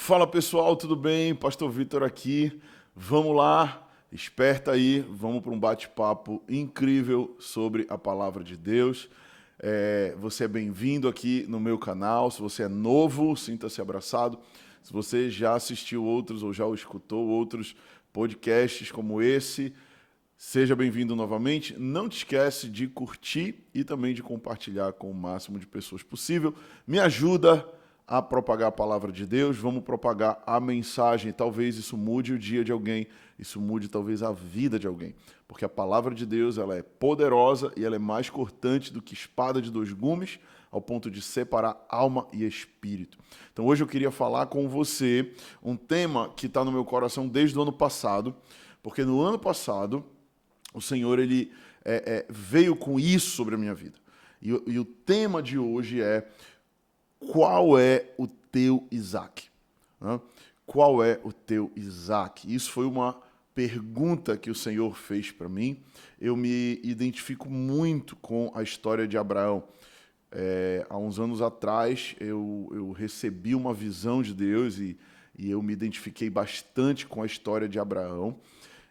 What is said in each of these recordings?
Fala pessoal, tudo bem? Pastor Vitor aqui. Vamos lá, esperta aí, vamos para um bate-papo incrível sobre a palavra de Deus. Você é bem-vindo aqui no meu canal. Se você é novo, sinta-se abraçado. Se você já assistiu outros ou já escutou outros podcasts como esse, seja bem-vindo novamente. Não te esquece de curtir e também de compartilhar com o máximo de pessoas possível. Me ajuda a propagar a palavra de Deus, vamos propagar a mensagem. Talvez isso mude o dia de alguém, isso mude talvez a vida de alguém. Porque a palavra de Deus, ela é poderosa e ela é mais cortante do que espada de dois gumes, ao ponto de separar alma e espírito. Então hoje eu queria falar com você um tema que está no meu coração desde o ano passado, porque no ano passado o Senhor ele veio com isso sobre a minha vida. E o tema de hoje é: qual é o teu Isaac? Qual é o teu Isaac? Isso foi uma pergunta que o Senhor fez para mim. Eu me identifico muito com a história de Abraão. Há uns anos atrás, eu recebi uma visão de Deus e eu me identifiquei bastante com a história de Abraão.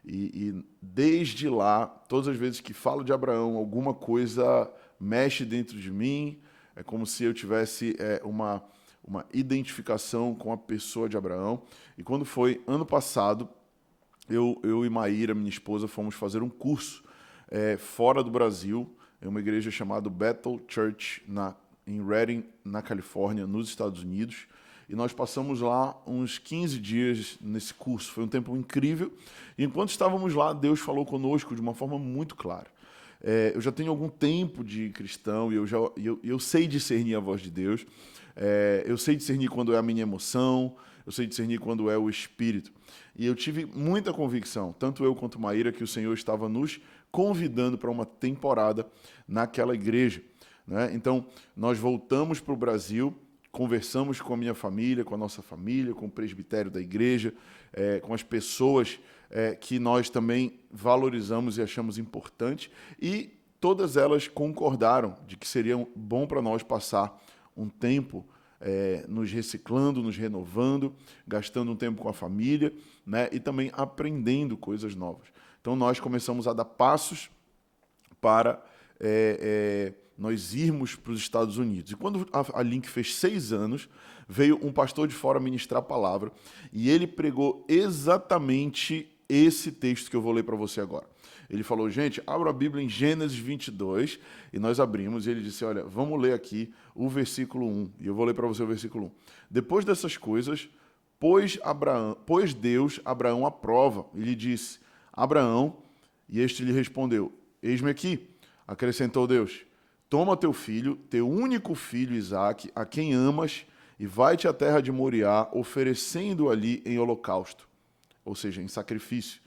E desde lá, todas as vezes que falo de Abraão, alguma coisa mexe dentro de mim. É como se eu tivesse uma identificação com a pessoa de Abraão. E quando foi ano passado, eu e Maíra, minha esposa, fomos fazer um curso fora do Brasil, em uma igreja chamada Bethel Church, em Redding, na Califórnia, nos Estados Unidos. E nós passamos lá uns 15 dias nesse curso. Foi um tempo incrível. E enquanto estávamos lá, Deus falou conosco de uma forma muito clara. Eu já tenho algum tempo de cristão e eu sei discernir a voz de Deus. Eu sei discernir quando é a minha emoção, eu sei discernir quando é o Espírito. E eu tive muita convicção, tanto eu quanto Maíra, que o Senhor estava nos convidando para uma temporada naquela igreja, né? Então, nós voltamos para o Brasil, conversamos com a minha família, com a nossa família, com o presbitério da igreja, com as pessoas que nós também valorizamos e achamos importante, e todas elas concordaram de que seria bom para nós passar um tempo nos reciclando, nos renovando, gastando um tempo com a família, né, e também aprendendo coisas novas. Então nós começamos a dar passos para nós irmos para os Estados Unidos. E quando a Link fez 6 anos, veio um pastor de fora ministrar a palavra, e ele pregou exatamente esse texto que eu vou ler para você agora. Ele falou: gente, abra a Bíblia em Gênesis 22, e nós abrimos, e ele disse: olha, vamos ler aqui o versículo 1, e eu vou ler para você o versículo 1. Depois dessas coisas, pôs Deus Abraão à prova, e lhe disse: Abraão, e este lhe respondeu: eis-me aqui. Acrescentou Deus: toma teu filho, teu único filho Isaque, a quem amas, e vai-te à terra de Moriá, oferecendo-o ali em holocausto, ou seja, em sacrifício,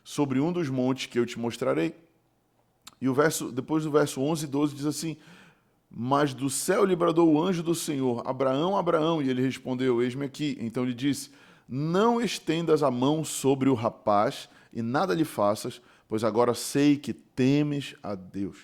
sobre um dos montes que eu te mostrarei. E depois do verso 11 e 12 diz assim: mas do céu lhe bradou o anjo do Senhor: Abraão, Abraão. E ele respondeu: eis-me aqui. Então lhe disse: não estendas a mão sobre o rapaz e nada lhe faças, pois agora sei que temes a Deus.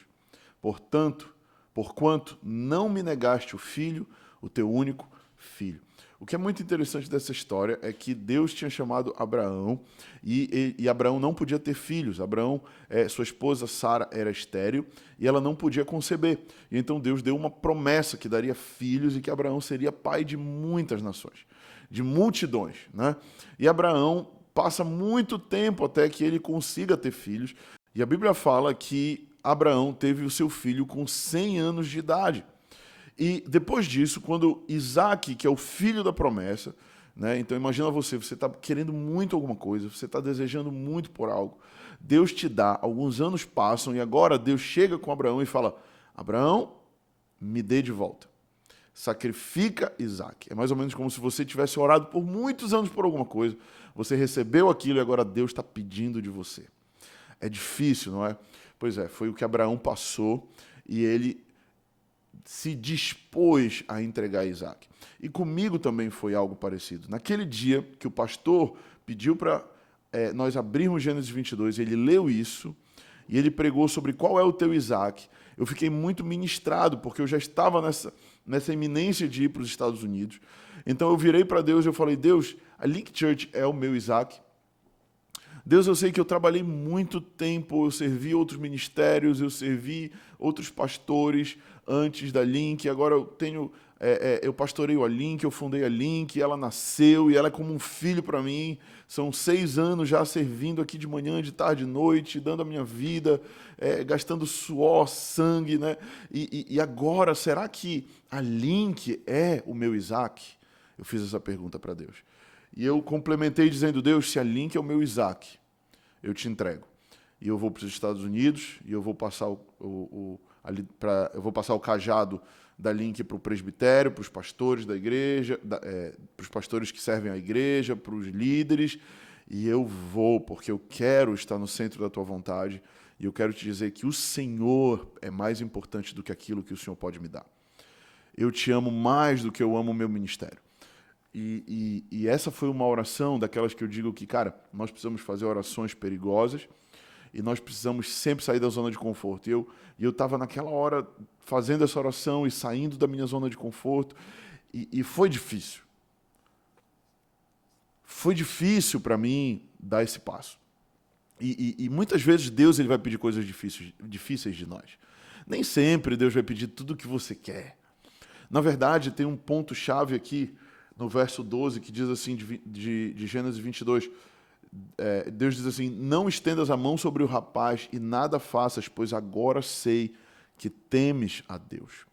Porquanto não me negaste o filho, o teu único filho. O que é muito interessante dessa história é que Deus tinha chamado Abraão e Abraão não podia ter filhos. Abraão, sua esposa Sara era estéril e ela não podia conceber. E então Deus deu uma promessa que daria filhos e que Abraão seria pai de muitas nações, de multidões, né? E Abraão passa muito tempo até que ele consiga ter filhos. E a Bíblia fala que Abraão teve o seu filho com 100 anos de idade. E depois disso, quando Isaque, que é o filho da promessa, né? Então imagina você está querendo muito alguma coisa, você está desejando muito por algo, Deus te dá, alguns anos passam e agora Deus chega com Abraão e fala: Abraão, me dê de volta, sacrifica Isaque. É mais ou menos como se você tivesse orado por muitos anos por alguma coisa, você recebeu aquilo e agora Deus está pedindo de você. É difícil, não é? Pois é, foi o que Abraão passou e ele se dispôs a entregar Isaque. E comigo também foi algo parecido. Naquele dia que o pastor pediu para nós abrirmos Gênesis 22, ele leu isso e ele pregou sobre qual é o teu Isaque. Eu fiquei muito ministrado, porque eu já estava nessa iminência de ir para os Estados Unidos. Então eu virei para Deus e eu falei, Deus, a Link Church é o meu Isaac. Deus, eu sei que eu trabalhei muito tempo, eu servi outros ministérios, eu servi outros pastores antes da Link, agora eu pastoreio a Link, eu fundei a Link, ela nasceu e ela é como um filho para mim. São 6 anos já servindo aqui de manhã, de tarde, de noite, dando a minha vida, gastando suor, sangue, né? E agora, será que a Link é o meu Isaac? Eu fiz essa pergunta para Deus. E eu complementei dizendo, Deus, se a Link é o meu Isaac, eu te entrego. E eu vou para os Estados Unidos e eu vou passar eu vou passar o cajado da Link para o presbitério, para os pastores da igreja, para os pastores que servem a igreja, para os líderes. E eu vou, porque eu quero estar no centro da tua vontade. E eu quero te dizer que o Senhor é mais importante do que aquilo que o Senhor pode me dar. Eu te amo mais do que eu amo o meu ministério. E essa foi uma oração daquelas que eu digo que, cara, nós precisamos fazer orações perigosas e nós precisamos sempre sair da zona de conforto. E eu estava naquela hora fazendo essa oração e saindo da minha zona de conforto e foi difícil. Foi difícil para mim dar esse passo. E muitas vezes Deus ele vai pedir coisas difíceis de nós. Nem sempre Deus vai pedir tudo o que você quer. Na verdade, tem um ponto-chave aqui no verso 12, que diz assim, de Gênesis 22, Deus diz assim, não estendas a mão sobre o rapaz e nada faças, pois agora sei que temes a Deus.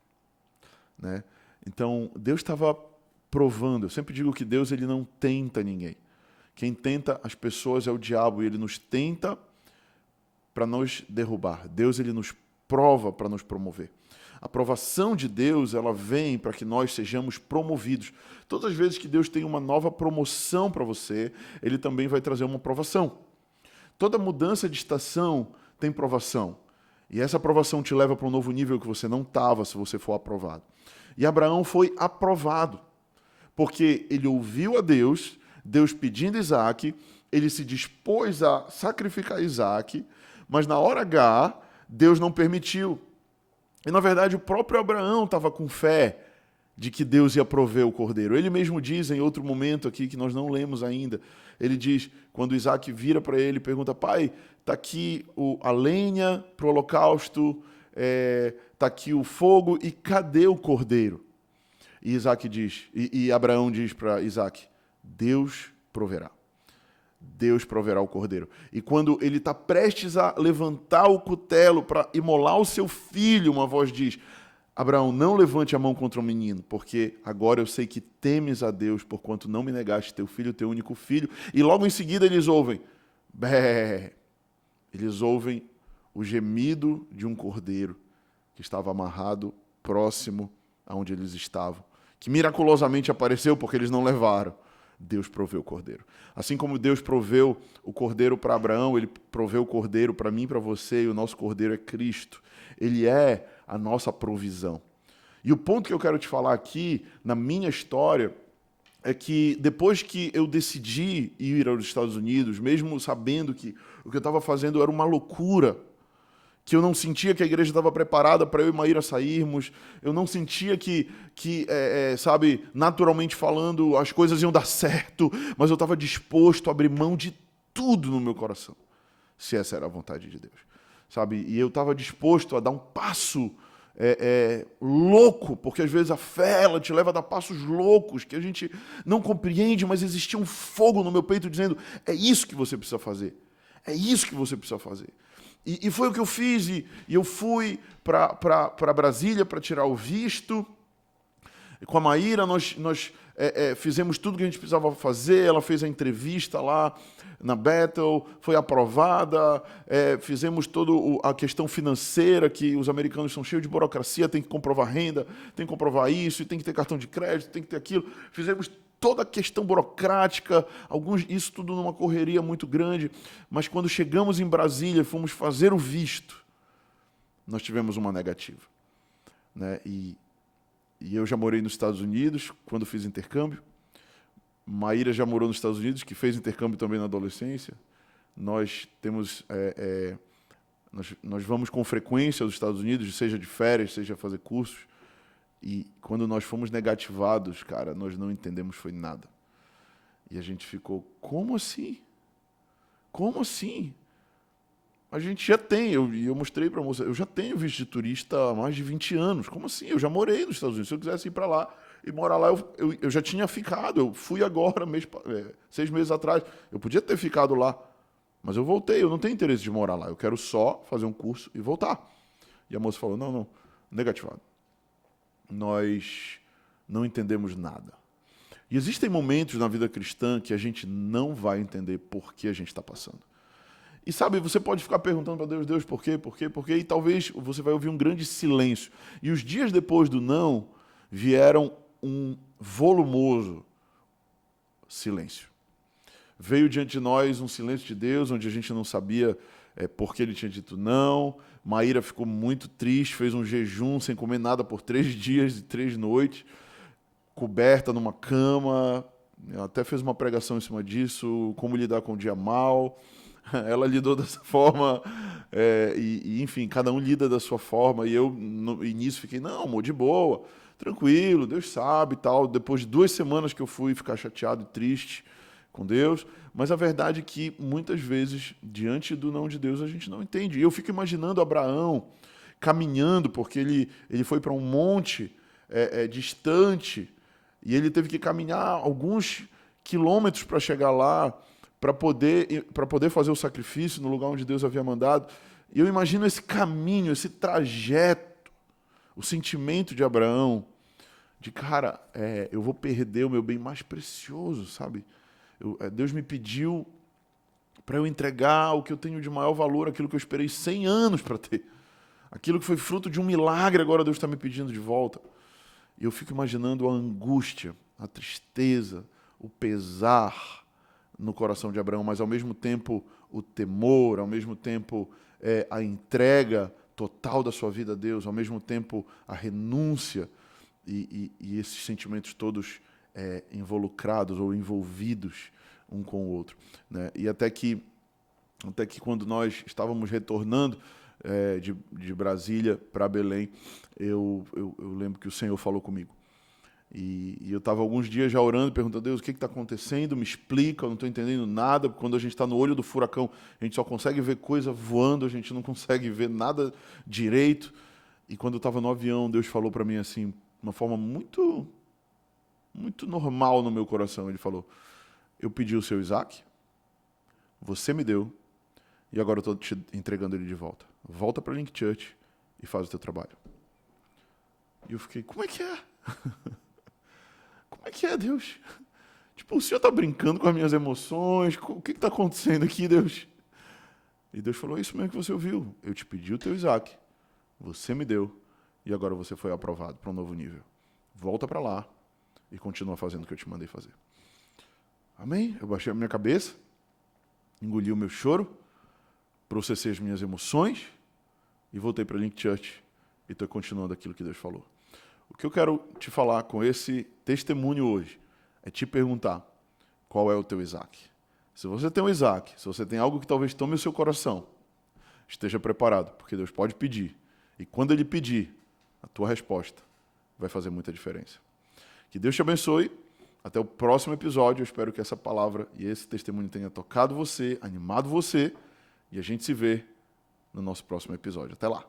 Né? Então, Deus estava provando. Eu sempre digo que Deus ele não tenta ninguém. Quem tenta as pessoas é o diabo, e ele nos tenta para nos derrubar. Deus ele nos prova para nos promover. A aprovação de Deus, ela vem para que nós sejamos promovidos. Todas as vezes que Deus tem uma nova promoção para você, Ele também vai trazer uma provação. Toda mudança de estação tem provação. E essa aprovação te leva para um novo nível que você não estava se você for aprovado. E Abraão foi aprovado, porque ele ouviu a Deus, Deus pedindo Isaac, ele se dispôs a sacrificar Isaac, mas na hora H, Deus não permitiu. E, na verdade, o próprio Abraão estava com fé de que Deus ia prover o cordeiro. Ele mesmo diz, em outro momento aqui, que nós não lemos ainda, ele diz, quando Isaac vira para ele e pergunta, pai, está aqui a lenha para o holocausto, está aqui o fogo, e cadê o cordeiro? E Isaac diz, e Abraão diz para Isaac, Deus proverá. Deus proverá o cordeiro. E quando ele está prestes a levantar o cutelo para imolar o seu filho, uma voz diz, Abraão, não levante a mão contra o menino, porque agora eu sei que temes a Deus, porquanto não me negaste teu filho, teu único filho. E logo em seguida eles ouvem, bé, eles ouvem o gemido de um cordeiro que estava amarrado próximo aonde eles estavam, que miraculosamente apareceu porque eles não levaram. Deus proveu o cordeiro. Assim como Deus proveu o cordeiro para Abraão, ele proveu o cordeiro para mim e para você, e o nosso cordeiro é Cristo. Ele é a nossa provisão. E o ponto que eu quero te falar aqui, na minha história, é que depois que eu decidi ir aos Estados Unidos, mesmo sabendo que o que eu estava fazendo era uma loucura, que eu não sentia que a igreja estava preparada para eu e Maíra sairmos, eu não sentia que sabe, naturalmente falando, as coisas iam dar certo, mas eu estava disposto a abrir mão de tudo no meu coração, se essa era a vontade de Deus, sabe? E eu estava disposto a dar um passo louco, porque às vezes a fé ela te leva a dar passos loucos, que a gente não compreende, mas existia um fogo no meu peito dizendo, é isso que você precisa fazer, é isso que você precisa fazer. E foi o que eu fiz, e eu fui para Brasília para tirar o visto. E com a Maíra, nós fizemos tudo que a gente precisava fazer, ela fez a entrevista lá na Bethel, foi aprovada, fizemos toda a questão financeira, que os americanos são cheios de burocracia, tem que comprovar renda, tem que comprovar isso, tem que ter cartão de crédito, tem que ter aquilo. Fizemos toda a questão burocrática, isso tudo numa correria muito grande, mas quando chegamos em Brasília, fomos fazer o visto, nós tivemos uma negativa. Né? E eu já morei nos Estados Unidos, quando fiz intercâmbio, Maíra já morou nos Estados Unidos, que fez intercâmbio também na adolescência, nós temos... nós vamos com frequência aos Estados Unidos, seja de férias, seja fazer cursos, E quando nós fomos negativados, cara, nós não entendemos foi nada. E a gente ficou, como assim? Como assim? A gente já tem, eu mostrei para a moça, eu já tenho visto de turista há mais de 20 anos. Como assim? Eu já morei nos Estados Unidos. Se eu quisesse ir para lá e morar lá, eu já tinha ficado. Eu fui agora, 6 meses atrás. Eu podia ter ficado lá, mas eu voltei. Eu não tenho interesse de morar lá. Eu quero só fazer um curso e voltar. E a moça falou, não, negativado. Nós não entendemos nada. E existem momentos na vida cristã que a gente não vai entender por que a gente está passando. E sabe, você pode ficar perguntando para Deus, Deus, por quê, por quê, por quê? E talvez você vai ouvir um grande silêncio. E os dias depois do não, vieram um volumoso silêncio. Veio diante de nós um silêncio de Deus, onde a gente não sabia por que ele tinha dito não. Maíra ficou muito triste, fez um jejum sem comer nada por 3 dias e 3 noites, coberta numa cama. Ela até fez uma pregação em cima disso, como lidar com o dia mal. Ela lidou dessa forma, enfim, cada um lida da sua forma, e eu no início fiquei, não, amor, de boa, tranquilo, Deus sabe e tal. Depois de 2 semanas que eu fui ficar chateado e triste com Deus, mas a verdade é que muitas vezes, diante do não de Deus, a gente não entende. E eu fico imaginando Abraão caminhando, porque ele foi para um monte distante, e ele teve que caminhar alguns quilômetros para chegar lá, para poder fazer o sacrifício no lugar onde Deus havia mandado. E eu imagino esse caminho, esse trajeto, o sentimento de Abraão, de cara, eu vou perder o meu bem mais precioso, sabe? Deus me pediu para eu entregar o que eu tenho de maior valor, aquilo que eu esperei 100 anos para ter. Aquilo que foi fruto de um milagre, agora Deus está me pedindo de volta. E eu fico imaginando a angústia, a tristeza, o pesar no coração de Abraão, mas ao mesmo tempo o temor, ao mesmo tempo a entrega total da sua vida a Deus, ao mesmo tempo a renúncia e esses sentimentos todos involucrados ou envolvidos um com o outro, né? E até que quando nós estávamos retornando de Brasília para Belém, eu lembro que o Senhor falou comigo. E eu estava alguns dias já orando, perguntando a Deus, o que está acontecendo? Me explica, eu não estou entendendo nada. Quando a gente está no olho do furacão, a gente só consegue ver coisa voando, a gente não consegue ver nada direito. E quando eu estava no avião, Deus falou para mim assim, de uma forma muito, muito normal no meu coração. Ele falou, eu pedi o seu Isaac, você me deu, e agora eu estou te entregando ele de volta. Volta para Link Church e faz o teu trabalho. E eu fiquei, como é que é? Como é que é, Deus? Tipo, o Senhor está brincando com as minhas emoções? O que está acontecendo aqui, Deus? E Deus falou, é isso mesmo que você ouviu. Eu te pedi o teu Isaac, você me deu, e agora você foi aprovado para um novo nível. Volta para lá e continua fazendo o que eu te mandei fazer. Amém? Eu baixei a minha cabeça, engoli o meu choro, processei as minhas emoções e voltei para Link Church e estou continuando aquilo que Deus falou. O que eu quero te falar com esse testemunho hoje é te perguntar qual é o teu Isaac. Se você tem um Isaac, se você tem algo que talvez tome o seu coração, esteja preparado, porque Deus pode pedir. E quando Ele pedir, a tua resposta vai fazer muita diferença. Que Deus te abençoe. Até o próximo episódio. Eu espero que essa palavra e esse testemunho tenha tocado você, animado você. E a gente se vê no nosso próximo episódio. Até lá.